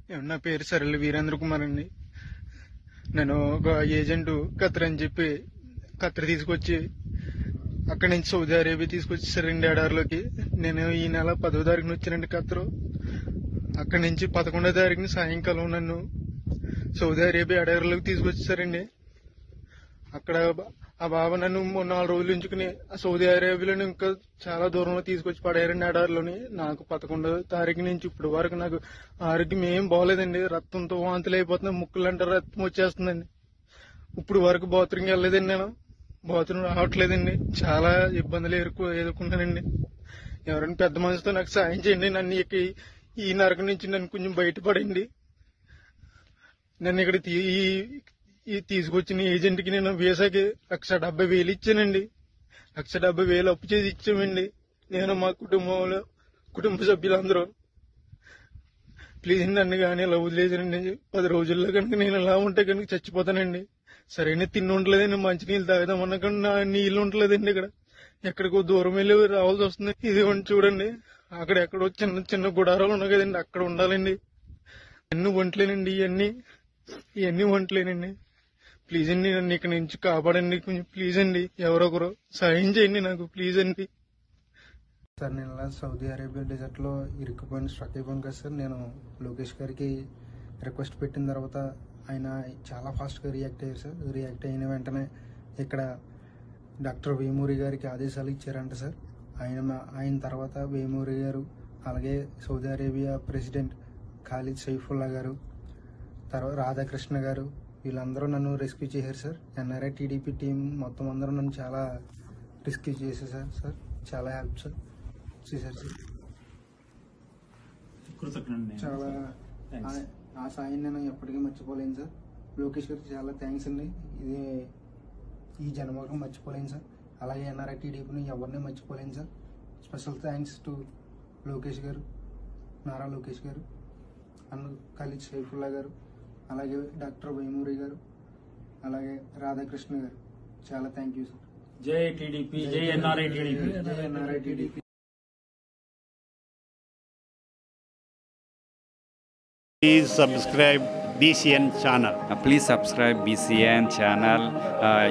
నా పేరు సరళి వీరేంద్ర కుమార్ అండి. నేను ఒక ఏజెంట్ ఖత్తర్ అని చెప్పి ఖత్తర్ తీసుకొచ్చి అక్కడి నుంచి సౌదీ అరేబియా తీసుకొచ్చేసారండి ఎడారిలోకి. నేను ఈ నెల 10వ తారీఖున వచ్చానండి ఖత్తరు. అక్కడి నుంచి 11వ తారీఖున సాయంకాలం నన్ను సౌదీ అరేబియా ఎడారిలోకి తీసుకొచ్చేసారండి. అక్కడ ఆ బాబా నన్ను 4 రోజులు ఉంచుకుని సౌదీ అరేబియాలో ఇంకా చాలా దూరంలో తీసుకొచ్చి పడేయారండి ఎడారిలోని. నాకు 11వ తారీఖు నుంచి ఇప్పుడు వరకు నాకు ఆరోగ్యం ఏం బాగోలేదండి. రక్తంతో వాంతులు అయిపోతున్నాయి, ముక్కులంటే రక్తం వచ్చేస్తుందండి. ఇప్పుడు వరకు బాత్రూమ్కి వెళ్ళలేదండి, నేను బాత్రూమ్ రావట్లేదండి. చాలా ఇబ్బందులు ఎదుర్కొన్నానండి. ఎవరైనా పెద్ద మనిషితో నాకు సాయం చేయండి. నన్ను ఈ నరకం నుంచి నన్ను కొంచెం బయటపడండి. నన్ను ఇక్కడ తీసుకొచ్చిన ఏజెంట్ కి నేను వీసాకి 1,70,000 ఇచ్చానండి. 1,70,000 అప్పు చేసి ఇచ్చామండి, నేను మా కుటుంబ సభ్యులందరూ. ప్లీజ్ నన్ను కానీ ఇలా వదిలేసానండి. 10 రోజుల్లో కనుక నేను ఇలా ఉంటే కనుక చచ్చిపోతానండి. సరైన తిండి ఉండలేదండి, మంచినీళ్ళు తాగుదామన్నా కానీ నా నీళ్ళు ఉండలేదండి. ఎక్కడికో దూరం వెళ్ళి రావాల్సి వస్తుంది. ఇది చూడండి, అక్కడ ఎక్కడో చిన్న చిన్న గుడారాలు ఉన్నాయి కదండి, అక్కడ ఉండాలండి. అన్ని వంటలేనండి, ఇవన్నీ వంటలేనండి. ప్లీజ్ అండి, నన్ను ఇక్కడ నుంచి కాపాడండి కొంచెం. ప్లీజ్ అండి, ఎవరొకరు సాయం చేయండి నాకు, ప్లీజ్ అండి. సార్ నేను ఇలా సౌదీ అరేబియా డెజర్ట్ లో ఇరుక్కుపోయిన స్ట్రక్ అయిపోయాను కదా సార్. నేను లోకేష్ గారికి రిక్వెస్ట్ పెట్టిన తర్వాత ఆయన చాలా ఫాస్ట్ గా రియాక్ట్ అయ్యారు సార్. రియాక్ట్ అయిన వెంటనే ఇక్కడ డాక్టర్ వేమూరి గారికి ఆదేశాలు ఇచ్చారంట సార్. ఆయన తర్వాత వేమూరి గారు, అలాగే Saudi Arabia president Khalid Saifullah గారు, తర్వాత రాధాకృష్ణ గారు, వీళ్ళందరూ నన్ను రెస్క్యూ చేశారు సార్. ఎన్ఆర్ఐ టీడీపీ టీం మొత్తం అందరూ నన్ను చాలా రెస్క్యూ చేసేసారు సార్. చాలా హెల్ప్ సార్ చేశారు సార్. చాలా ఆ సాయం నేను ఎప్పటికీ మర్చిపోలేను సార్. లోకేష్ గారికి చాలా థ్యాంక్స్ అండి. ఇది ఈ జన్మకు మర్చిపోలేను సార్. అలాగే ఎన్ఆర్ఐ టీడీపీని ఎవరిని మర్చిపోలేను sir. Special thanks to Lokesh గారు, నారా లోకేష్ గారు, అండ్ ఖాలిద్ సైఫుల్లా గారు, అలాగే డాక్టర్ వేమూరి గారు, అలాగే రాధాకృష్ణ గారు. చాలా థ్యాంక్ యూ సార్. జై టీడీపీ, జై ఎన్ఆర్ఐ టీడీపీ, జై NRI TDP. Please subscribe BCN channel. Please subscribe BCN channel.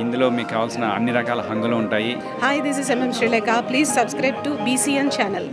ఇందులో మీకు కావాల్సిన అన్ని రకాల హంగులు ఉంటాయి. Hi, this is MM Sri Lanka. Please subscribe to BCN channel.